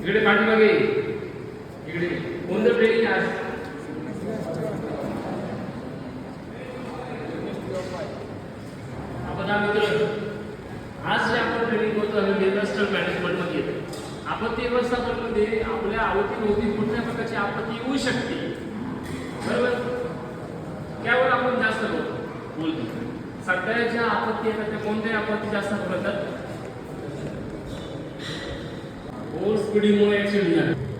इकडे पाठीमागे इकडे कोणतं ट्रेनिंग आज आपण आज जे आपण ट्रेनिंग करतो आहे डिझास्टर मॅनेजमेंट मध्ये आपत्ती व्यवस्थापनामध्ये आपल्या अवतीभोवती कुठल्या प्रकारची आपत्ती येऊ शकते बरोबर त्यावर आपण जास्त बोलतो सध्या ज्या आपत्ती येतात त्या कोणत्या आपत्ती जास्त होतात ओव्हर स्पीडिंगमुळे ऍक्सिडेंट झाले